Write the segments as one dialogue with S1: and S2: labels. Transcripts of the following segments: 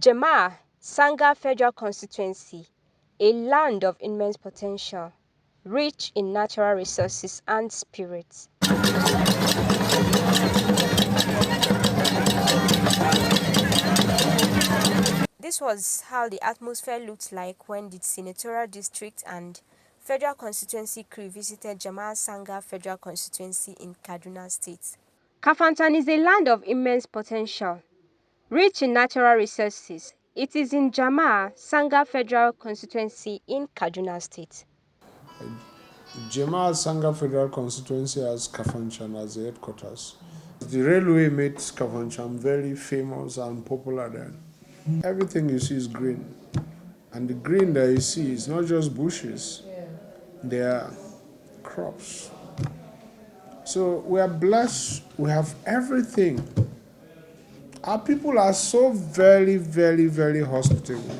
S1: Jama'a Sanga Federal Constituency, a land of immense potential, rich in natural resources and spirits. This was how the atmosphere looked like when the Senatorial District and Federal Constituency crew visited Jama'a Sanga Federal Constituency in Kaduna State. Kafantan is a land of immense potential, rich in natural resources. It is in Jama'a Sanga Federal Constituency in Kaduna State.
S2: Jama'a Sanga Federal Constituency has Kafanchan as the headquarters. The railway made Kafanchan very famous and popular then. Everything you see is green. And the green that you see is not just bushes, they are crops. So we are blessed, we have everything. Our people are so very, very, very hospitable.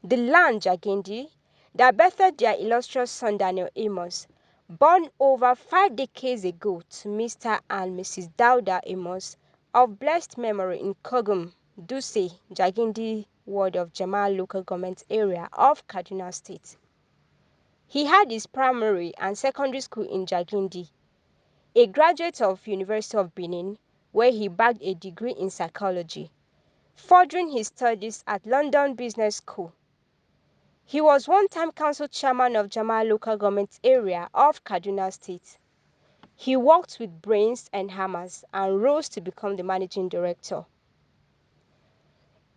S1: The land Jagindi that birthed their illustrious son Daniel Amos, born over 5 decades ago to Mr. and Mrs. Dauda Amos of blessed memory in Kogum, Dutse, Jagindi ward of Jama'a local government area of Kaduna State. He had his primary and secondary school in Jagindi. A graduate of University of Benin, where he bagged a degree in psychology, furthering his studies at London Business School. He was one-time council chairman of Jama'a local government area of Kaduna State. He worked with brains and hammers and rose to become the managing director.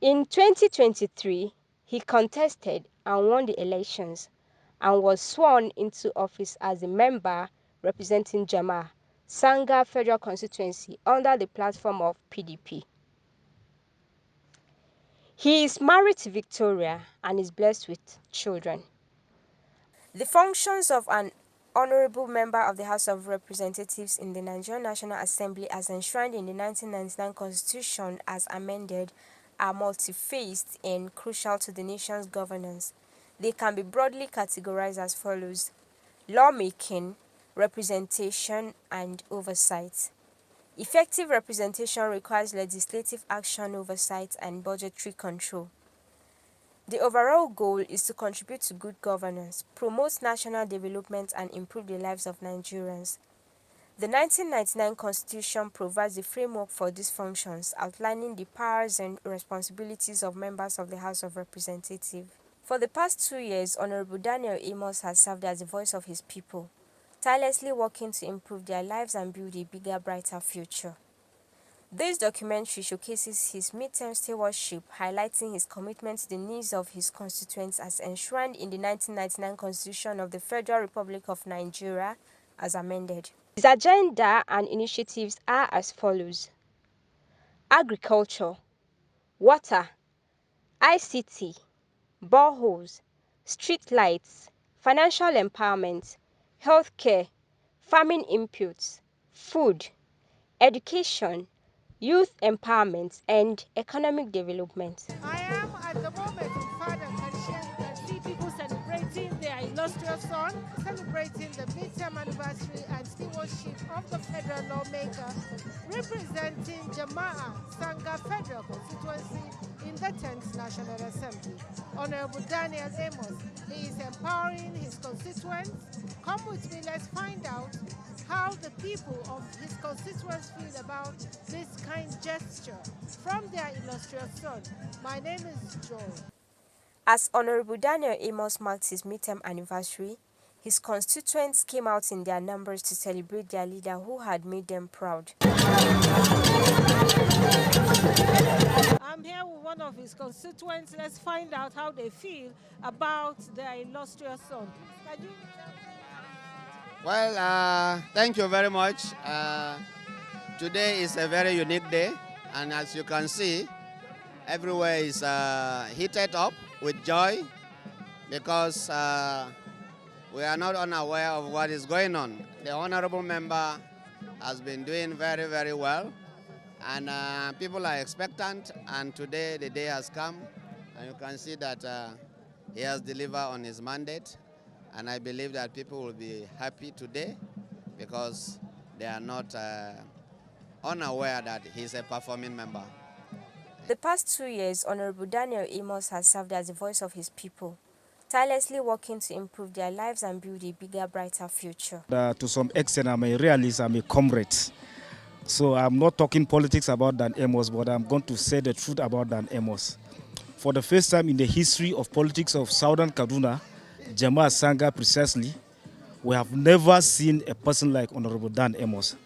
S1: In 2023, he contested and won the elections and was sworn into office as a member representing Jama'a Sanga Federal Constituency under the platform of PDP. He is married to Victoria and is blessed with children. The functions of an honorable member of the House of Representatives in the Nigerian National Assembly as enshrined in the 1999 Constitution as amended are multi-faced and crucial to the nation's governance. They can be broadly categorized as follows: lawmaking, representation, and oversight. Effective representation requires legislative action, oversight, and budgetary control. The overall goal is to contribute to good governance, promote national development, and improve the lives of Nigerians. The 1999 Constitution provides the framework for these functions, outlining the powers and responsibilities of members of the House of Representatives. For the past 2 years, Honorable Daniel Amos has served as the voice of his people, tirelessly working to improve their lives and build a bigger, brighter future. This documentary showcases his midterm stewardship, highlighting his commitment to the needs of his constituents as enshrined in the 1999 Constitution of the Federal Republic of Nigeria as amended. His agenda and initiatives are as follows: agriculture, water, ICT, boreholes, street lights, financial empowerment, healthcare, farming inputs, food, education, youth empowerment, and economic development.
S3: I am at the moment in Father Conscience and see people celebrating their illustrious son, celebrating the midterm anniversary and stewardship of the federal lawmaker representing Jama'a Sanga Federal Constituency in the 10th National Assembly. Honorable Daniel Amos, he is empowering his constituents. Come with me, let's find out how the people of his constituents feel about this kind gesture from their illustrious son. My name is Joe.
S1: As Honorable Daniel Amos marked his midterm anniversary, his constituents came out in their numbers to celebrate their leader who had made them proud.
S3: I'm here with one of his constituents. Let's find out how they feel about their illustrious son.
S4: Well, thank you very much. Today is a very unique day, and as you can see, everywhere is heated up with joy because we are not unaware of what is going on. The honorable member has been doing very, very well, and people are expectant, and today the day has come, and you can see that he has delivered on his mandate. And I believe that people will be happy today because they are not unaware that he's a performing member.
S1: The past 2 years, Honorable Daniel Amos has served as the voice of his people, tirelessly working to improve their lives and build a bigger, brighter future.
S5: To some extent, I'm a realist, I'm a comrade. So I'm not talking politics about Dan Amos, but I'm going to say the truth about Dan Amos. For the first time in the history of politics of Southern Kaduna, Jama Sanga precisely, we have never seen a person like Honorable Dan Amos.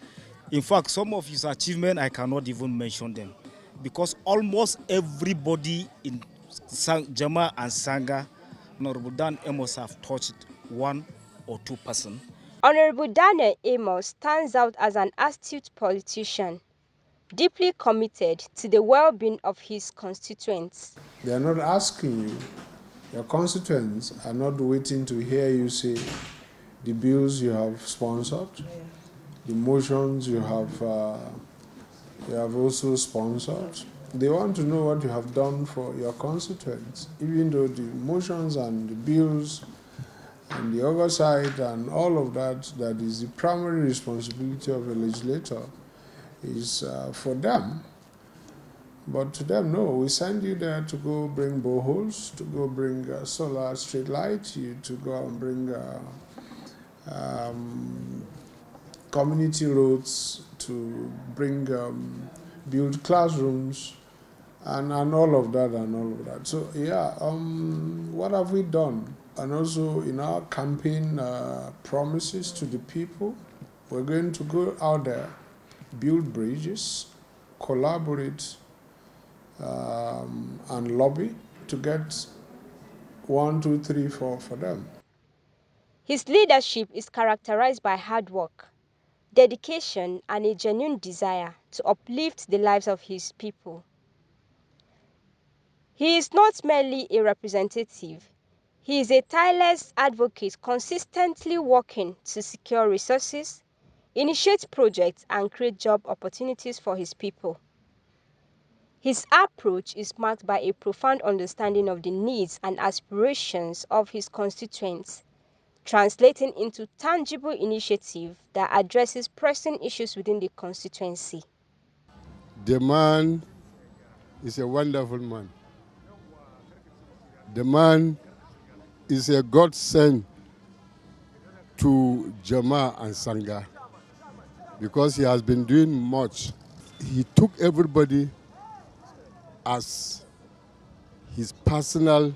S5: In fact, some of his achievements, I cannot even mention them. Because almost everybody in Jama and Sanga, Honorable Dan Amos have touched 1 or 2%.
S1: Honorable Daniel Amos stands out as an astute politician, deeply committed to the well-being of his constituents.
S2: They are not asking you. Your constituents are not waiting to hear you say the bills you have sponsored, the motions you have also sponsored. They want to know what you have done for your constituents, even though the motions and the bills and the oversight and all of that, that is the primary responsibility of a legislator, is for them. But to them, no, we send you there to go bring boreholes, to go bring solar street light, you to go and bring community roads, to bring build classrooms, and all of that. So yeah, what have we done? And also in our campaign promises to the people, we're going to go out there, build bridges, collaborate, and lobby to get 1, 2, 3, 4 for them.
S1: His leadership is characterized by hard work, dedication, and a genuine desire to uplift the lives of his people. He is not merely a representative, he is a tireless advocate consistently working to secure resources, initiate projects, and create job opportunities for his people. His approach is marked by a profound understanding of the needs and aspirations of his constituents, translating into tangible initiative that addresses pressing issues within the constituency.
S6: The man is a wonderful man. The man is a godsend to Jama and Sanga because he has been doing much. He took everybody as his personal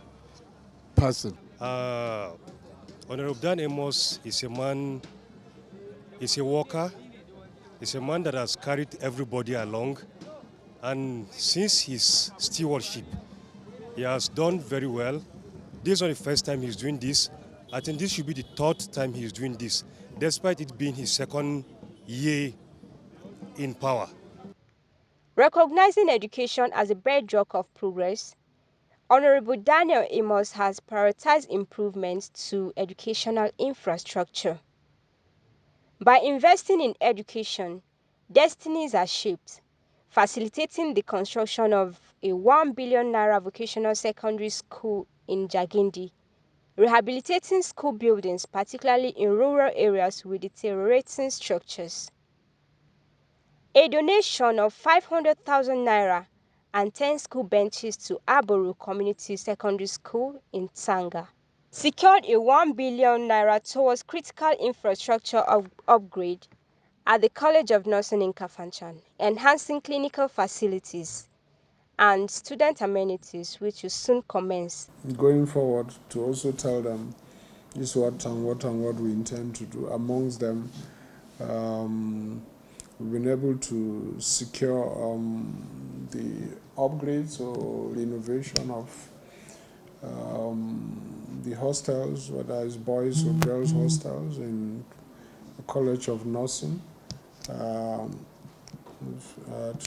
S6: person.
S7: Honorable Dan Amos is a man, he's a worker, he's a man that has carried everybody along, and since his stewardship, he has done very well. This is not the first time he's doing this. I think this should be the third time he's doing this, despite it being his second year in power.
S1: Recognizing education as a bedrock of progress, Honorable Daniel Amos has prioritized improvements to educational infrastructure. By investing in education, destinies are shaped, facilitating the construction of a 1 billion naira vocational secondary school in Jagindi, rehabilitating school buildings, particularly in rural areas with deteriorating structures. A donation of 500,000 naira and 10 school benches to Aboru Community Secondary School in Tsanga. Secured a 1 billion naira towards critical infrastructure upgrade at the College of Nursing in Kafanchan, enhancing clinical facilities and student amenities, which will soon commence.
S2: Going forward, to also tell them this is what we intend to do. Amongst them, we've been able to secure the upgrades or renovation of the hostels, whether it's boys or girls hostels in the College of Nursing, to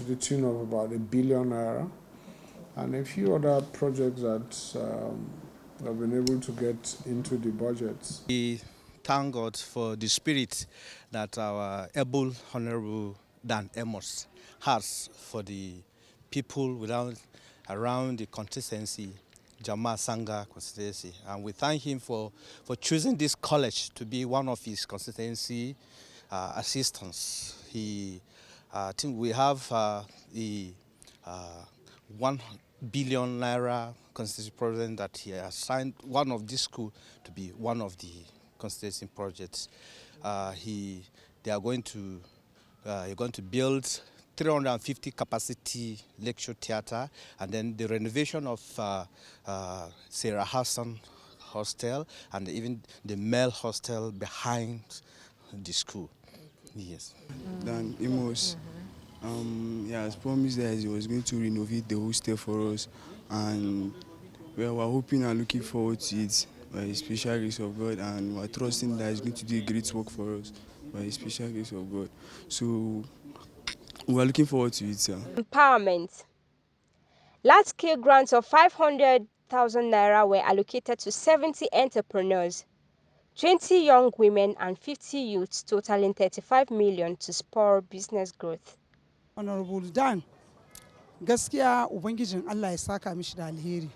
S2: the tune of about 1 billion naira, and a few other projects that have been able to get into the budgets.
S8: We thank God for the spirit that our able Honorable Dan Amos has for the people around the constituency, Jama Sanga constituency. And we thank him for choosing this college to be one of his constituency assistants. I think we have the 1 billion naira constituency project that he assigned one of this school to be one of the constituency projects. They are going to you're going to build 350 capacity lecture theater, and then the renovation of Sarah Hassan hostel and even the male hostel behind the school. Yes.
S9: Then Amos, he has promised that he was going to renovate the hostel for us, and we're hoping and looking forward to it by the special grace of God, and we're trusting that he's going to do a great work for us by the special grace of God. So we're looking forward to it, sir.
S1: Empowerment. Large-scale grants of 500,000 naira were allocated to 70 entrepreneurs, 20 young women and 50 youths, totaling 35 million to spur business growth.
S10: Honorable Dan, gaskiya Ubangijin Allah ya saka mishi da alheri.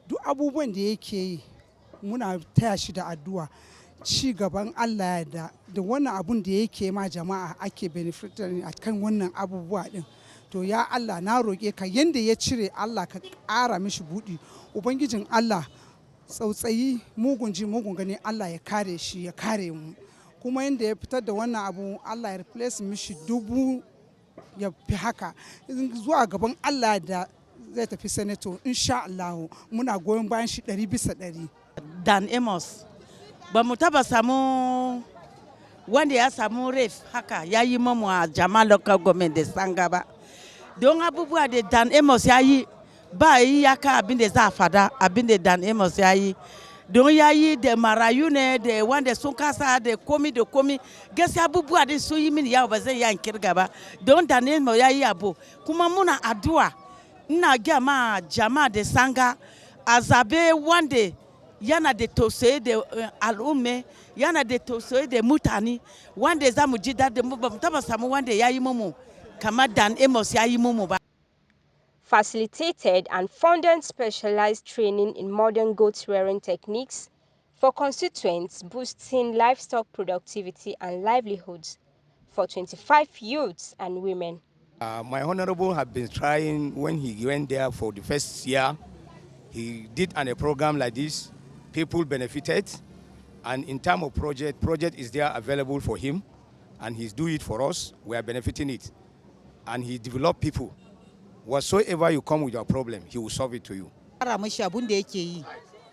S10: Duk abubuwan da yake yi muna taya shi da addu'a ci gaban Allah da wannan abun da yake ma jama'a ake benefiting a kan wannan abubuwa din. To ya Allah na roƙe ka yanda ya cire Allah ka ƙara mishi buɗi. Ubangijin Allah tsautsayi mugun ji mugun gani Allah ya kare shi ya kare mu. Kuma yanda ya fitar da wannan abu Allah ya replace mishi dubu ya fi haka zuwa gaban Allah da zai tafi Senator insha Allah muna goyon bayan shi 100%.
S11: Dan Amos ba mu taba samu wanda ya samu ref haka ya yi mamu a Jama local government da Sanga ba. Don abubuwa da Dan Amos ya yi ba yi ya ka abin da za a fada abin da Dan Amos ya yi. Don ya yi da marayu ne da wanda sun kasa da komi gaskiya abubuwa da sun yi mini yawa ba zai yi kirga ba. Don Dan Amos ya yi abu kuma muna addu'a ina gaya ma jama'a da Sanga a zabe wanda yana da tausayi da al'umma yana da tausayi da mutane wanda za mu ji daɗin mu ba mu taba samu wanda ya yi mumu kamar Dan Amos ya yi mumu ba.
S1: Facilitated and funded specialized training in modern goat rearing techniques for constituents, boosting livestock productivity and livelihoods for 25 youths and women.
S12: My honorable had been trying when he went there for the first year. He did a program like this. People benefited, and in terms of project is there available for him, and he's doing it for us. We are benefiting it, and he developed people. Whatsoever you come with your problem, he will solve it to you.
S11: Kara mishi abun da yake yi,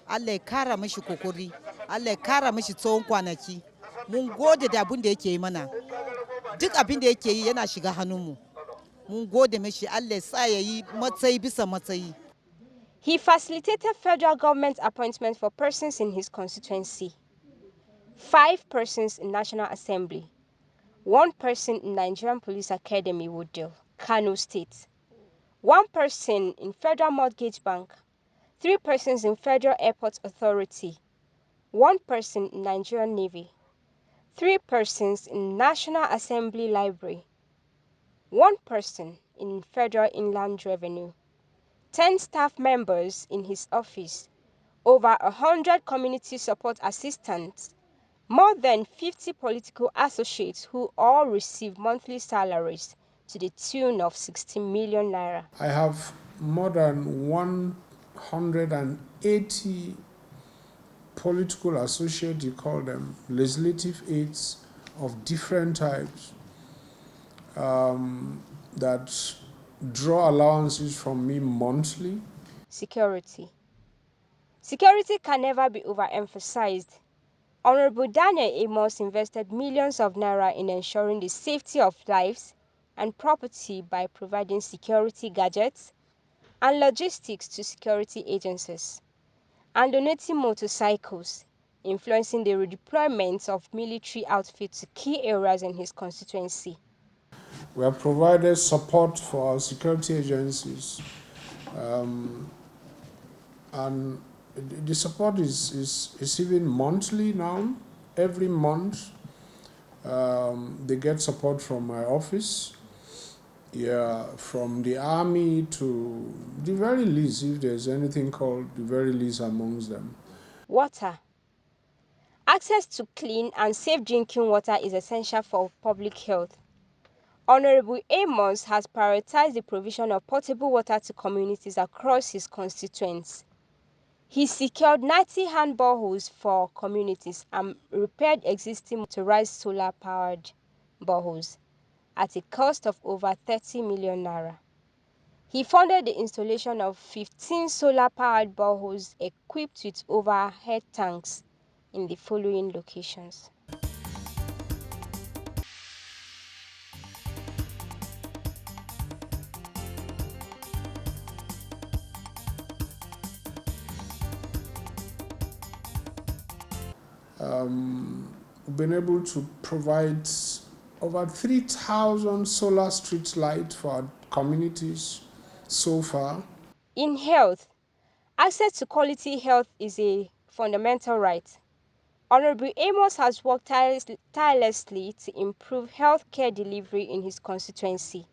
S11: Allah ya kara mishi kokori, Allah ya kara mishi tsawon kwanaki. Mun gode da abun da yake yi mana. Duk abin da yake yi yana shiga hannunmu. Mun gode mishi, Allah ya sa ya yi matsayi bisa matsayi.
S1: He facilitated federal government appointments for persons in his constituency, 5 persons in National Assembly, 1 person in Nigerian Police Academy, Woodville, Kano State, 1 person in Federal Mortgage Bank, 3 persons in Federal Airport Authority, 1 person in Nigerian Navy, 3 persons in National Assembly Library, 1 person in Federal Inland Revenue, 10 staff members in his office, over 100 community support assistants, more than 50 political associates who all receive monthly salaries to the tune of 16 million naira.
S2: I have more than 180 political associates, you call them, legislative aides of different types that draw allowances from me monthly.
S1: Security. Security can never be overemphasized. Honorable Daniel Amos invested millions of naira in ensuring the safety of lives and property by providing security gadgets and logistics to security agencies, and donating motorcycles, influencing the redeployment of military outfits to key areas in his constituency.
S2: We have provided support for our security agencies, and the support is receiving monthly now. Every month, they get support from my office, from the army to the very least, if there's anything called the very least amongst them.
S1: Water. Access to clean and safe drinking water is essential for public health. Honorable Amos has prioritized the provision of potable water to communities across his constituency. He secured 90 hand boreholes for communities and repaired existing motorized solar-powered boreholes at a cost of over 30 million naira. He funded the installation of 15 solar-powered boreholes equipped with overhead tanks in the following locations.
S2: Been able to provide over 3,000 solar street lights for our communities so far.
S1: In health, access to quality health is a fundamental right. Honorable Amos has worked tirelessly to improve healthcare delivery in his constituency.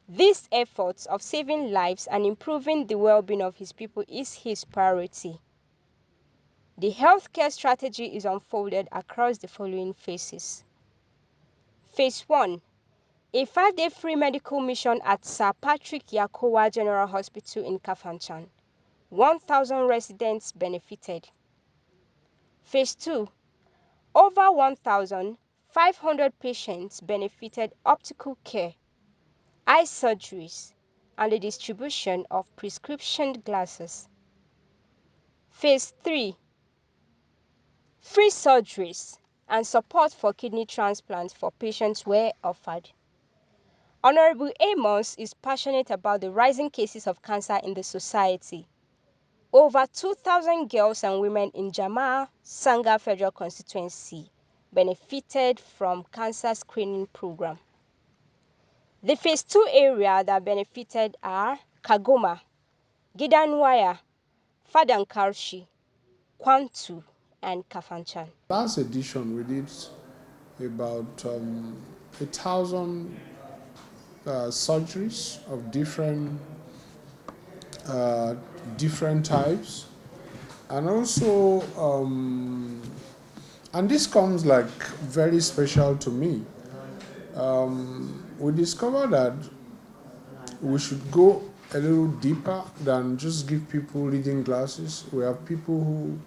S1: These efforts of saving lives and improving the well-being of his people is his priority. The healthcare strategy is unfolded across the following phases. Phase 1. A 5-day free medical mission at Sir Patrick Yakowa General Hospital in Kafanchan. 1,000 residents benefited. Phase 2. Over 1,500 patients benefited optical care, eye surgeries, and the distribution of prescription glasses. Phase 3. Free surgeries and support for kidney transplants for patients were offered. Honorable Amos is passionate about the rising cases of cancer in the society. Over 2,000 girls and women in Jama'a Sanga Federal Constituency benefited from cancer screening program. The Phase 2 area that benefited are Kagoma, Gidanwaya, Fadankarshi, Kwantu, and Kafanchan.
S2: Last edition, we did about 1,000 surgeries of different types, and also, and this comes like very special to me. We discovered that we should go a little deeper than just give people reading glasses. We have people who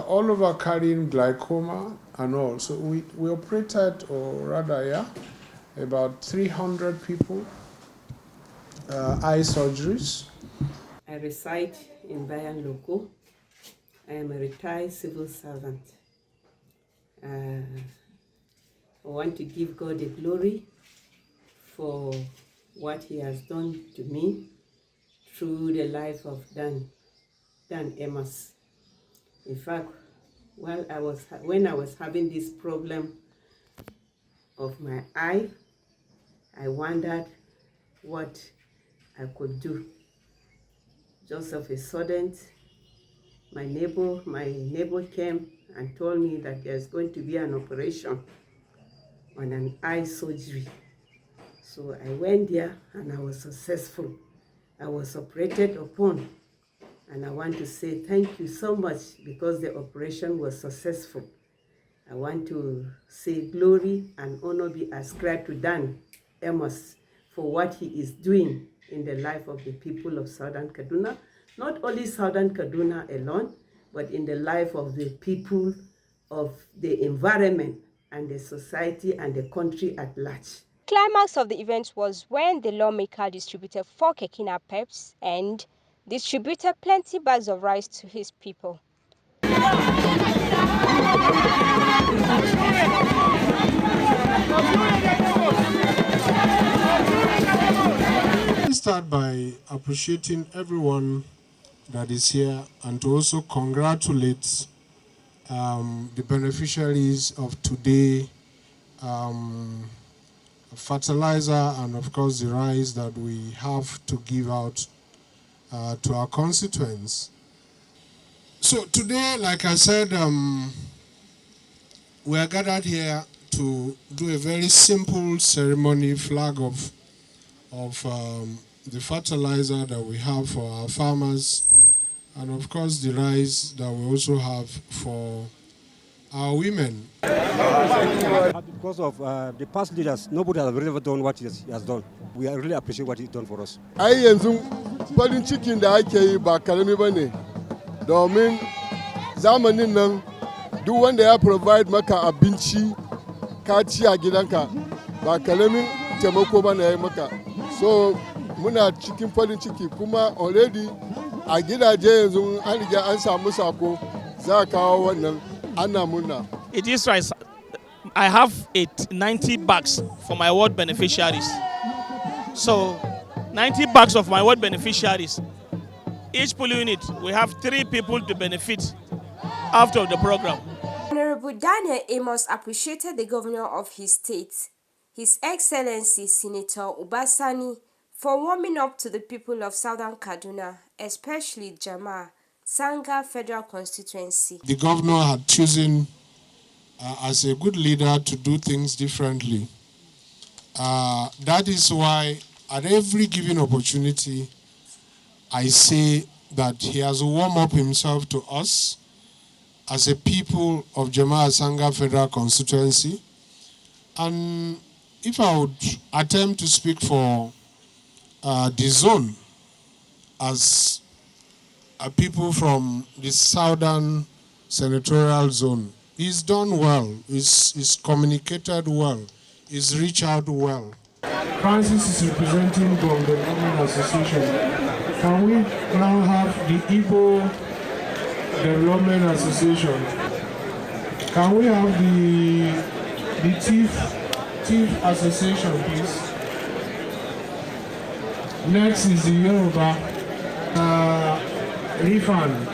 S2: all over carrying glaucoma and all. So we operated, or rather, about 300 people, eye surgeries.
S13: I reside in Bayan Loko. I am a retired civil servant. I want to give God the glory for what He has done to me through the life of Dan Amos. In fact, when I was having this problem of my eye, I wondered what I could do. Just of a sudden, my neighbor came and told me that there's going to be an operation on an eye surgery. So I went there and I was successful. I was operated upon, and I want to say thank you so much because the operation was successful. I want to say glory and honor be ascribed to Dan Amos for what he is doing in the life of the people of Southern Kaduna. Not only Southern Kaduna alone, but in the life of the people of the environment and the society and the country at large.
S1: Climax of the event was when the lawmaker distributed 4 kekina peps and distributed plenty bags of rice to his people.
S2: Let me start by appreciating everyone that is here and to also congratulate the beneficiaries of today, fertilizer and of course the rice that we have to give out to our constituents. So today, like I said, we are gathered here to do a very simple ceremony, flag of the fertilizer that we have for our farmers, and of course the rice that we also have for our women.
S14: Because of the past leaders, nobody has really done what he has done. We really appreciate what he's done for us.
S6: Ai yanzu farin cikin da ake yi ba karami ba ne, domin zamanin nan duk wanda ya provide maka abinci ka ci a gidanka ba karamin taimako ba na yi maka. So muna cikin farin ciki kuma already a gidaje yanzu an riga an samu sako za a kawo wannan ana murna.
S15: It is right. I have 90 bags for my ward beneficiaries. So 90 bags of my ward beneficiaries. Each polling unit, we have 3 people to benefit after the program.
S1: Honorable Daniel Amos appreciated the governor of his state, His Excellency Senator Obasani, for warming up to the people of Southern Kaduna, especially Jama, Sanga Federal Constituency.
S2: The governor had chosen as a good leader to do things differently. That is why at every given opportunity, I say that he has warmed up himself to us as a people of Jama Sanga Federal Constituency. And if I would attempt to speak for the zone as a people from the southern senatorial zone, he's done well, he's communicated well, he's reached out well.
S16: Francis is representing from the Government Association. Can we now have the Igbo Development Association? Can we have the Chief Association, please? Next is the Yoruba Refund.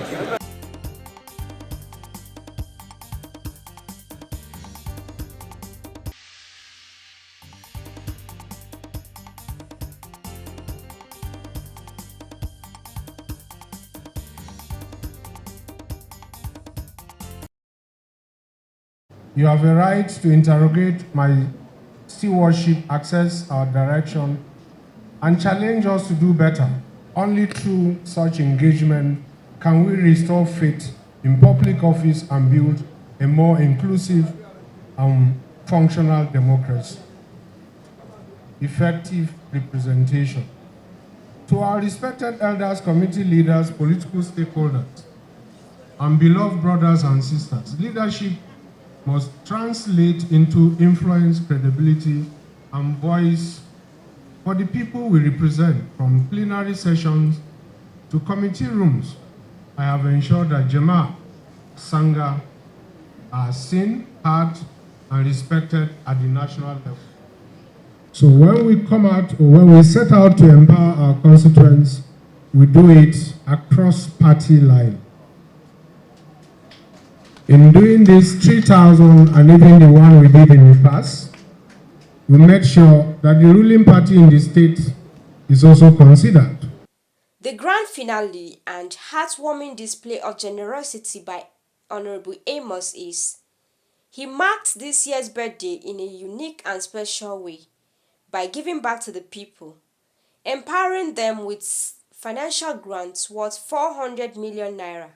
S16: You have a right to interrogate my stewardship, access our direction, and challenge us to do better. Only through such engagement can we restore faith in public office and build a more inclusive and functional democracy. Effective representation. To our respected elders, community leaders, political stakeholders, and beloved brothers and sisters, leadership must translate into influence, credibility, and voice for the people we represent, from plenary sessions to committee rooms. I have ensured that Jama Sanga are seen, heard, and respected at the national level. So when we come out, or when we set out to empower our constituents, we do it across party line. In doing this 3,000 and even the one we did in the past, we made sure that the ruling party in the state is also considered.
S1: The grand finale and heartwarming display of generosity by Honorable Amos is, he marked this year's birthday in a unique and special way by giving back to the people, empowering them with financial grants worth 400 million naira.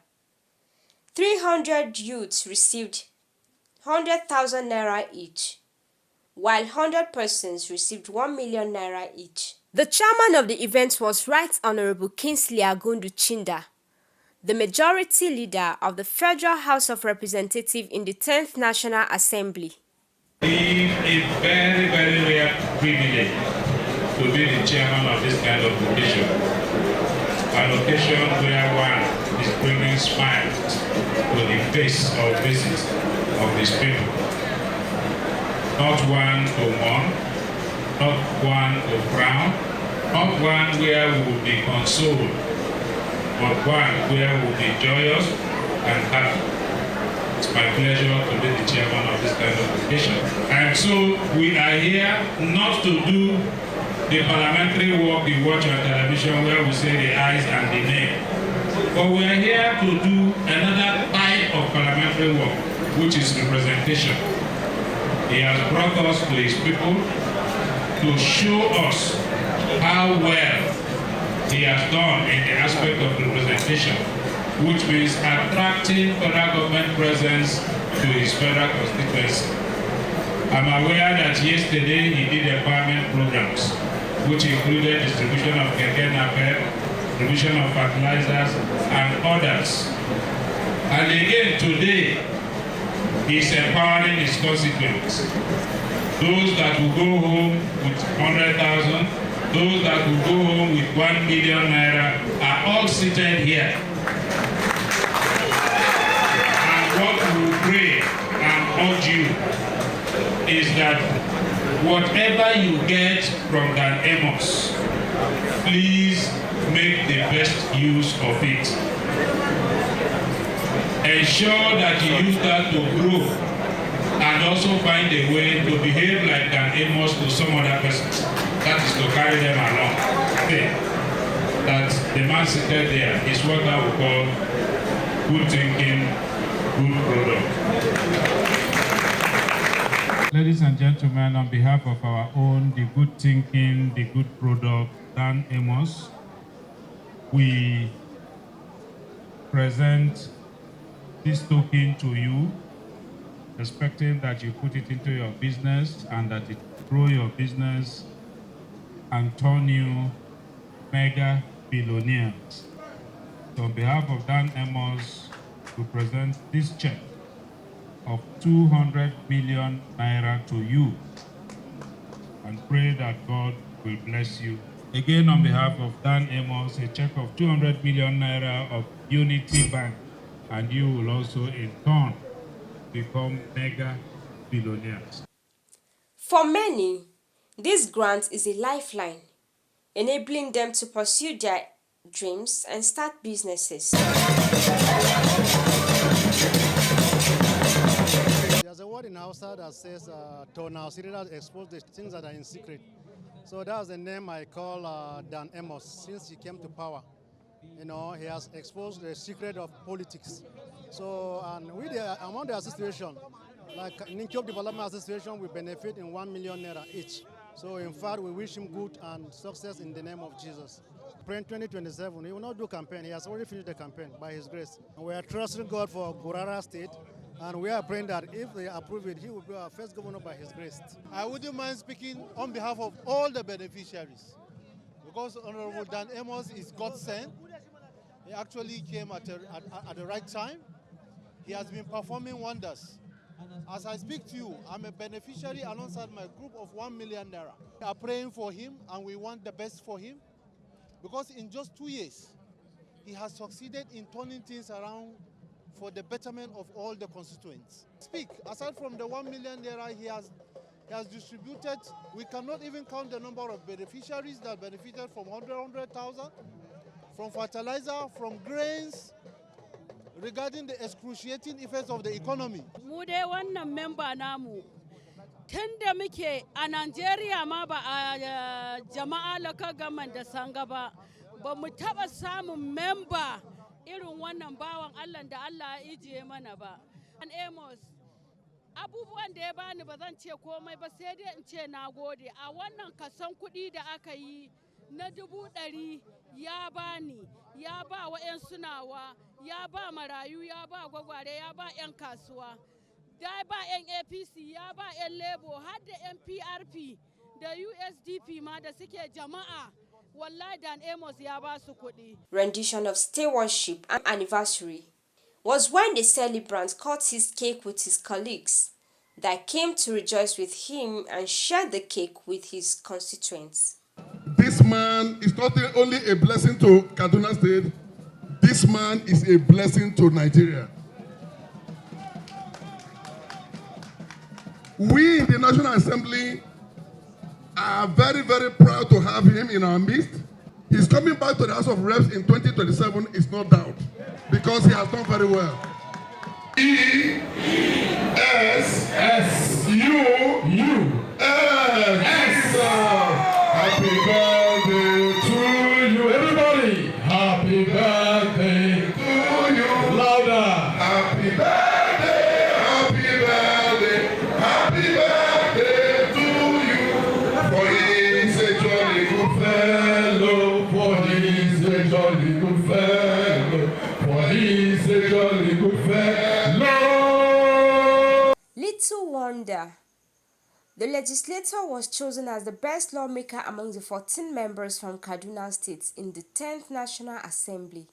S1: 300 youths received 100,000 naira each, while 100 persons received 1 million naira each. The chairman of the event was Right Honorable Kingsley Agundu Chinda, the majority leader of the Federal House of Representatives in the 10th National Assembly.
S17: It's a very, very rare privilege to be the chairman of this kind of occasion. An occasion where one is bringing smile to the face or faces of these people. Not one to mourn, not one to frown, not one where we will be consoled, but one where we will be joyous and happy. It's my pleasure to be the chairman of this kind of occasion. And so we are here not to do the parliamentary work you watch on television where we say the eyes and the name. But we are here to do another type of parliamentary work, which is representation. He has brought us to his people to show us how well he has done in the aspect of representation, which means attracting federal government presence to his federal constituency. I'm aware that yesterday he did empowerment programs, which included distribution of keke napep, distribution of fertilizers, and others. And again today, he's empowering his constituents. Those that will go home with 100,000, those that will go home with 1 million naira are all seated here. And what we will pray and urge you is that whatever you get from Dan Amos, please make the best use of it. Ensure that you use that to grow and also find a way to behave like Dan Amos to some other persons. That is to carry them along. That the man seated there is what I would call good thinking, good product. Ladies and gentlemen, on behalf of our own, the good thinking, the good product, Dan Amos, we present this token to you, expecting that you put it into your business and that it grow your business and turn you mega billionaires. So on behalf of Dan Amos, we present this check of 200 million naira to you and pray that God will bless you. Again, on behalf of Dan Amos, a check of 200 million naira of Unity Bank, and you will also in turn become mega billionaires.
S1: For many, this grant is a lifeline, enabling them to pursue their dreams and start businesses.
S18: There's a word in Hausa that says, "Tonal Sirila expose the things that are in secret." So that's the name I call Dan Amos. Since he came to power, you know, he has exposed the secret of politics. So, and with among the association, like Ninkyop Development Association, we benefit in 1 million naira each. So, in fact, we wish him good and success in the name of Jesus. Praying 2027, he will not do campaign. He has already finished the campaign by his grace. And we are trusting God for Gurara State. And we are praying that if they approve it, he will be our first governor by his grace.
S19: I wouldn't mind speaking on behalf of all the beneficiaries, because Honorable Dan Amos is God sent. He actually came at the right time. He has been performing wonders. As I speak to you, I'm a beneficiary alongside my group of 1 million naira. We are praying for him and we want the best for him, because in just 2 years, he has succeeded in turning things around for the betterment of all the constituents. Aside from the 1 million naira he has distributed, we cannot even count the number of beneficiaries that benefited from 100,000, from fertilizer, from grains, regarding the excruciating effects of the economy.
S20: Mu dai wannan member namu tunda muke a Nigeria ma ba a jama'a local government da Sanga ba mu taba samun member irin wannan bawan Allah da Allah ya ijiye mana ba. Dan Amos, abubuwan da ya bani ba zan ce komai ba, sai dai in ce nagode. A wannan kason kuɗi da aka yi na 100,000 ya bani, ya ba wa'yansu nawa, ya ba marayu, ya ba gwagware, ya ba 'yan kasuwa, ya ba 'yan APC, ya ba 'yan Labour, har da 'yan PRP da USDP ma da suke jama'a. Dan Amos ya ba su kuɗi.
S1: Rendition of Stewardship and anniversary was when the celebrant cut his cake with his colleagues that came to rejoice with him and share the cake with his constituents.
S21: This man is not only a blessing to Kaduna State, this man is a blessing to Nigeria. We in the National Assembly are very, very proud to have him in our midst. He's coming back to the House of Reps in 2027, it's no doubt, because he has done very well. E-S-S-U-S. Happy birthday to you, everybody. Happy birthday to you. Louder. Happy birthday, happy birthday, happy birthday to you. For he is a jolly good fellow. For he is a jolly good fellow. For he is a jolly good fellow.
S1: wonder, the legislator was chosen as the best lawmaker among the 14 members from Kaduna State in the 10th National Assembly.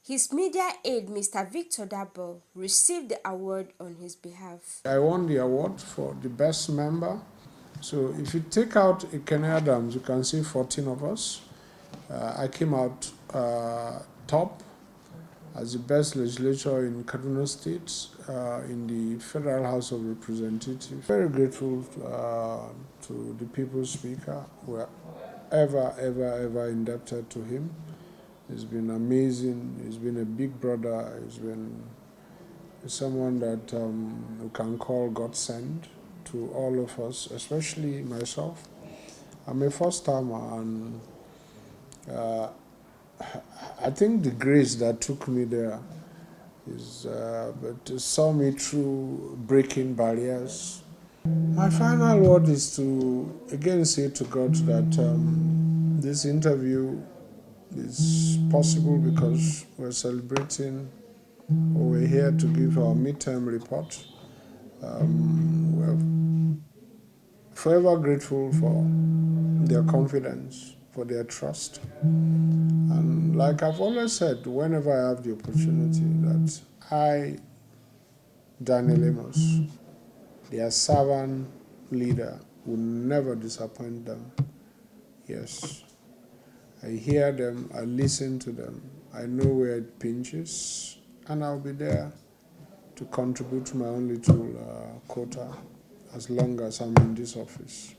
S1: His media aide, Mr. Victor Dabo, received the award on his behalf.
S2: I won the award for the best member. So if you take out Ikene Adams, you can see 14 of us. I came out top as the best legislator in Kaduna State in the Federal House of Representatives. Very grateful to the People's Speaker. We're ever indebted to him. He's been amazing. He's been a big brother. He's been someone that we can call God sent to all of us, especially myself. I'm a first-timer, and I think the grace that took me there is but saw me through breaking barriers. My final word is to again say to God that this interview is possible because we're celebrating, or we're here to give our midterm report. We're forever grateful for their confidence, for their trust. And like I've always said, whenever I have the opportunity, that I, Daniel Amos, their servant leader, will never disappoint them. Yes. I hear them, I listen to them, I know where it pinches, and I'll be there to contribute to my own little quota as long as I'm in this office.